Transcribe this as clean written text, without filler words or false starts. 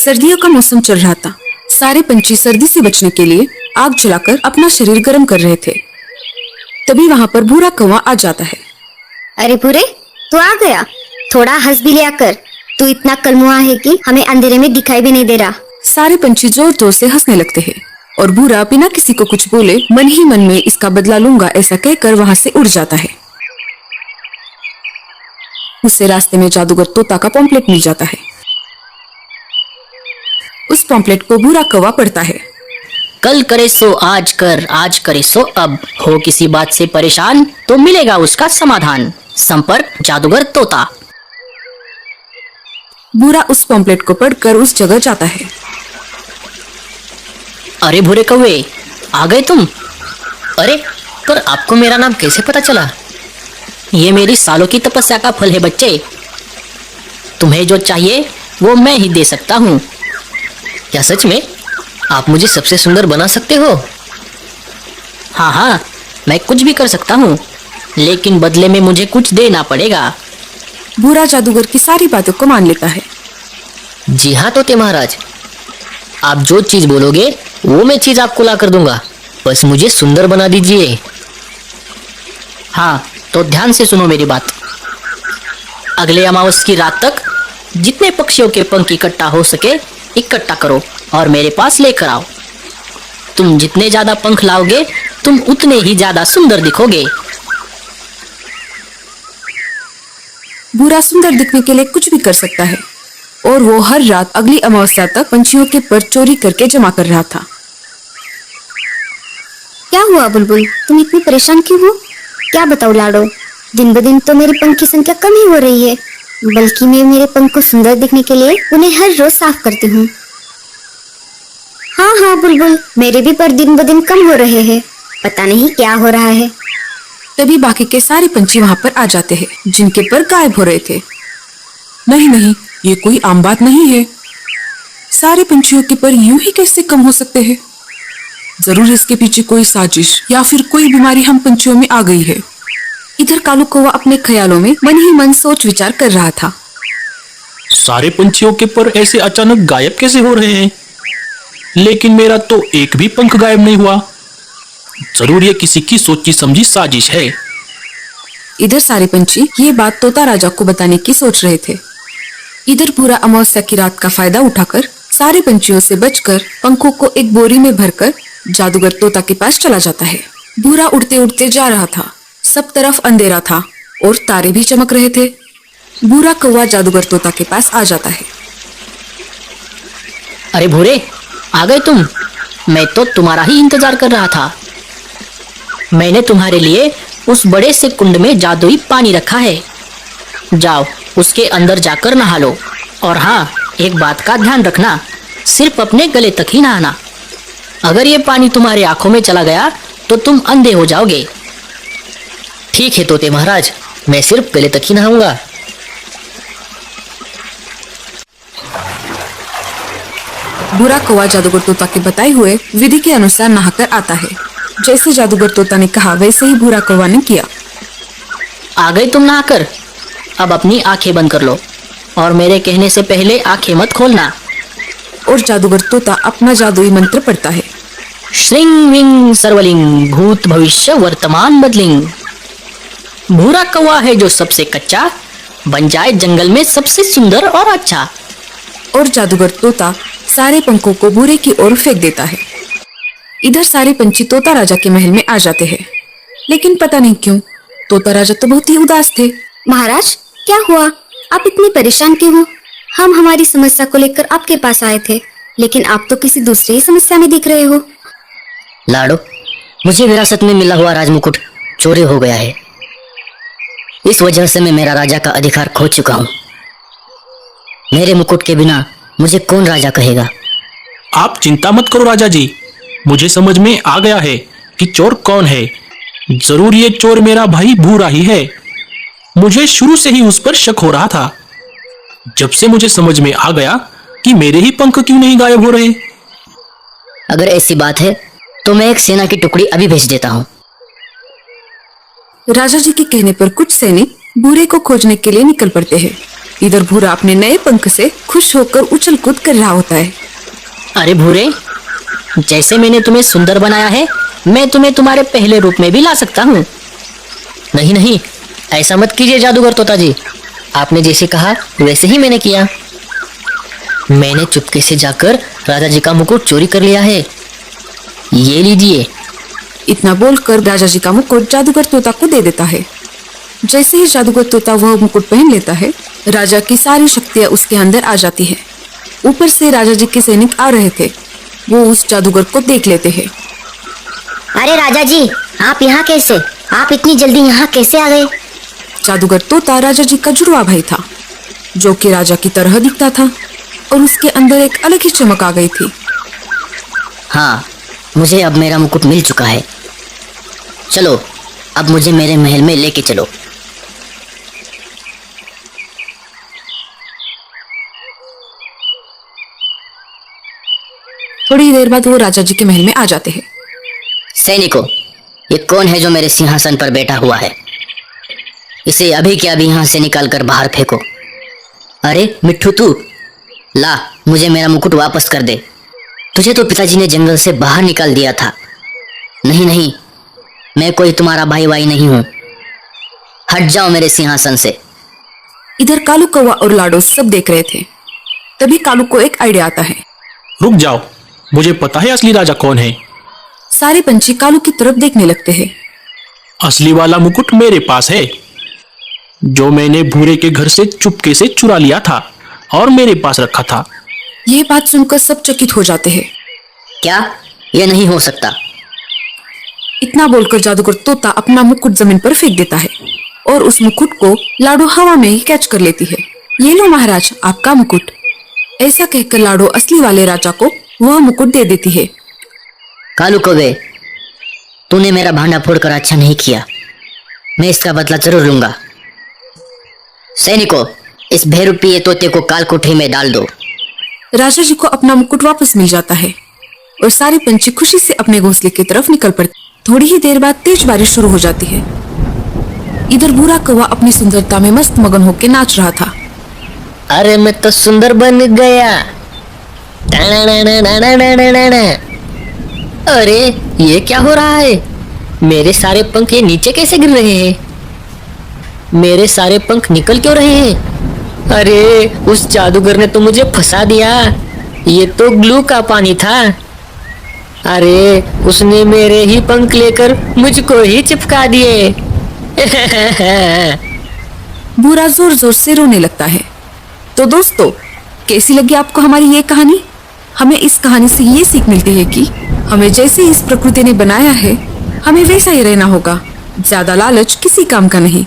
सर्दियों का मौसम चल रहा था। सारे पंछी सर्दी से बचने के लिए आग जलाकर अपना शरीर गर्म कर रहे थे। तभी वहाँ पर भूरा कौवा आ जाता है। अरे भूरे, तू आ गया। थोड़ा हंस भी लिया कर। तू इतना कलमुआ है कि हमें अंधेरे में दिखाई भी नहीं दे रहा। सारे पंछी जोर जोर से हंसने लगते हैं और भूरा बिना किसी को कुछ बोले मन ही मन में इसका बदला लूंगा ऐसा कहकर वहाँ से उड़ जाता है। उसे रास्ते में जादूगर तोता का पॉम्पलेट मिल जाता है। उस पॉम्पलेट को भूरा कौवा पढ़ता है। कल करे सो आज कर, आज करे सो अब, हो किसी बात से परेशान तो मिलेगा उसका समाधान, संपर्क जादूगर तोता। भूरा उस पॉम्पलेट को पढ़कर उस जगह जाता है। अरे भूरे कौवे, आ गए तुम? अरे पर आपको मेरा नाम कैसे पता चला? ये मेरी सालों की तपस्या का फल है बच्चे। तुम्हें जो चाहिए वो मैं ही दे सकता हूँ। क्या सच में आप मुझे सबसे सुंदर बना सकते हो? हाँ हाँ, मैं कुछ भी कर सकता हूँ, लेकिन बदले में मुझे कुछ देना पड़ेगा। भूरा जादूगर की सारी बातों को मान लेता है। जी हाँ तोते महाराज, आप जो चीज बोलोगे वो मैं चीज आपको ला कर दूंगा, बस मुझे सुंदर बना दीजिए। हाँ तो ध्यान से सुनो मेरी बात। अगले अमावस की रात तक जितने पक्षियों के पंख इकट्ठा हो सके इकट्ठा करो और मेरे पास लेकर आओ। तुम जितने ज्यादा पंख लाओगे तुम उतने ही ज्यादा सुंदर दिखोगे। भूरा सुंदर दिखने के लिए कुछ भी कर सकता है और वो हर रात अगली अमावस्या तक पंछियों के पर चोरी करके जमा कर रहा था। क्या हुआ बुलबुल, तुम इतनी परेशान क्यों हो? क्या बताओ लाडो, दिन ब दिन तो मेरे पंख की संख्या कम ही हो रही है, बल्कि मैं मेरे पंख को सुंदर दिखने के लिए उन्हें हर रोज साफ करती हूँ। हाँ हाँ बुलबुल, मेरे भी पर दिन ब दिन कम हो रहे हैं, पता नहीं क्या हो रहा है। तभी बाकी के सारे पंछी वहाँ पर आ जाते हैं जिनके पर गायब हो रहे थे। नहीं नहीं, ये कोई आम बात नहीं है। सारे पंछियों के पर यूं ही कैसे कम हो सकते हैं? जरूर इसके पीछे कोई साजिश या फिर कोई बीमारी हम पंछियों में आ गई है। इधर कालू कौवा अपने ख्यालों में मन ही मन सोच विचार कर रहा था। सारे पंछियों के पर ऐसे अचानक गायब कैसे हो रहे हैं? लेकिन मेरा तो एक भी पंख गायब नहीं हुआ। जरूर ये किसी की सोची समझी साजिश है। इधर सारे पंछी ये बात तोता राजा को बताने की सोच रहे थे। इधर भूरा अमावस्या की रात का फायदा उठाकर सारे पंछियों से बचकर पंखों को एक बोरी में भरकर जादूगर तोता के पास चला जाता है। भूरा उड़ते उड़ते जा रहा था। सब तरफ अंधेरा था और तारे भी चमक रहे थे। भूरा कौवा जादूगर तोता के पास आ जाता है। अरे भूरे, आ गए तुम? मैं तो तुम्हारा ही इंतजार कर रहा था। मैंने तुम्हारे लिए उस बड़े से कुंड में जादुई पानी रखा है, जाओ उसके अंदर जाकर नहा लो। और हाँ, एक बात का ध्यान रखना, सिर्फ अपने गले तक ही नहाना। अगर ये पानी तुम्हारे आंखों में चला गया तो तुम अंधे हो जाओगे। ठीक है तोते महाराज, मैं सिर्फ गले तक ही नहाऊंगा। भूरा कौवा जादूगर तोता के बताए हुए विधि के अनुसार नहाकर आता है। जैसे जादूगर तोता ने कहा वैसे ही भूरा कौवा ने किया। आ गए तुम नहाकर? अब अपनी आंखें बंद कर लो और मेरे कहने से पहले आंखें मत खोलना। और जादूगर तोता अपना जादुई मंत्र पढ़ता है। श्रिंग विंग सर्वलिंग भूत भविष्य वर्तमान बदलिंग। भूरा कौवा है जो सबसे कच्चा, बन जाए जंगल में सबसे सुंदर और अच्छा। और जादूगर तोता सारे पंखों को भूरे की ओर फेंक देता है। इधर सारे पंछी तोता राजा के महल में आ जाते हैं, लेकिन पता नहीं क्यों तोता राजा तो बहुत ही उदास थे। महाराज, क्या हुआ? आप इतनी परेशान क्यों हो? हम हमारी समस्या को लेकर आपके पास आए थे, लेकिन आप तो किसी दूसरी ही समस्या में दिख रहे हो। लाडो, मुझे विरासत में मिला हुआ राजमुकुट चोरी हो गया है। इस वजह से मैं मेरा राजा का अधिकार खो चुका हूँ। मेरे मुकुट के बिना मुझे कौन राजा कहेगा? आप चिंता मत करो राजा जी, मुझे समझ में आ गया है कि चोर कौन है। जरूर ये चोर मेरा भाई भूरा ही है। मुझे शुरू से ही उस पर शक हो रहा था। जब से मुझे समझ में आ गया कि मेरे ही पंख क्यों नहीं गायब हो रहे। अगर ऐसी बात है तो मैं एक सेना की टुकड़ी अभी भेज देता हूँ। राजा जी के कहने पर कुछ सैनिक भूरे को खोजने के लिए निकल पड़ते हैं। इधर भूरा अपने नए पंख से खुश होकर उछल कूद कर रहा होता है। अरे भूरे, जैसे मैंने तुम्हें सुंदर बनाया है, मैं तुम्हें तुम्हारे पहले रूप में भी ला सकता हूँ। नहीं नहीं, ऐसा मत कीजिए जादूगर तोता जी। आपने जैसे कहा वैसे ही मैंने किया। मैंने चुपके से जाकर राजा जी का मुकुट चोरी कर लिया है। ये लीजिए। इतना बोलकर राजा जी का मुकुट जादूगर तोता को दे देता है। जैसे ही जादूगर तोता वह मुकुट पहन लेता है, राजा की सारी शक्तियां उसके अंदर आ जाती है। ऊपर से राजा जी के सैनिक आ रहे थे, वो उस जादूगर को देख लेते हैं। अरे राजा जी, आप यहाँ कैसे? आप इतनी जल्दी यहाँ कैसे आ गए? जादूगर तोता राजा जी का जुड़वा भाई था, जो कि राजा की तरह दिखता था और उसके अंदर एक अलग ही चमक आ गई थी। हाँ, मुझे अब मेरा मुकुट मिल चुका है। चलो, अब मुझे मेरे महल में लेके चलो। थोड़ी देर बाद वो राजा जी के महल में आ जाते हैं। सैनिकों, ये कौन है जो मेरे सिंहासन पर बैठा हुआ है? इसे अभी के अभी यहाँ से निकाल कर बाहर फेंको। अरे मिट्ठू, तू ला, मुझे मेरा मुकुट वापस कर दे। तुझे तो पिताजी ने जंगल से बाहर निकाल दिया था। नहीं नहीं, मैं कोई तुम्हारा भाई वाई नहीं हूँ। हट जाओ मेरे सिंहासन से। इधर कालू कौवा और लाडो सब देख रहे थे। तभी कालू को एक आइडिया आता है। रुक जाओ, मुझे पता है असली राजा कौन है। सारे पंछी कालू की तरफ देखने लगते हैं। असली वाला मुकुट मेरे पास है, जो मैंने भूरे के घर से चुपके से चुरा लिया था और मेरे पास रखा था। ये बात सुनकर सब चकित हो जाते हैं। क्या? यह नहीं हो सकता। इतना बोलकर जादूगर तोता अपना मुकुट जमीन पर फेंक देता है और उस मुकुट को लाडो हवा में ही कैच कर लेती है। ये लो महाराज, आपका मुकुट। ऐसा कहकर लाडो असली वाले राजा को वह मुकुट दे देती है। कालू कौवे, तूने मेरा भांडा फोड़कर अच्छा नहीं किया। मैं इसका बदला जरूर लूंगा। सैनिकों, इस भेरूपिये तोते को काल कोठरी में डाल दो। राजा जी को अपना मुकुट वापस मिल जाता है और सारे पंछी खुशी से अपने घोंसले की तरफ निकल पड़ते। थोड़ी ही देर बाद तेज बारिश शुरू हो जाती है। इधर भूरा कौवा अपनी सुंदरता में मस्त मगन होकर नाच रहा था। अरे मैं तो सुंदर बन गया। अरे ये क्या हो रहा है? मेरे सारे पंख ये नीचे कैसे गिर रहे हैं? मेरे सारे पंख निकल क्यों रहे हैं? अरे उस जादूगर ने तो मुझे फंसा दिया। ये तो ग्लू का पानी था। अरे उसने मेरे ही पंख लेकर मुझको ही चिपका दिए। भूरा जोर जोर से रोने लगता है। तो दोस्तों, कैसी लगी आपको हमारी ये कहानी? हमें इस कहानी से ये सीख मिलती है कि हमें जैसे इस प्रकृति ने बनाया है, हमें वैसा ही रहना होगा। ज्यादा लालच किसी काम का नहीं।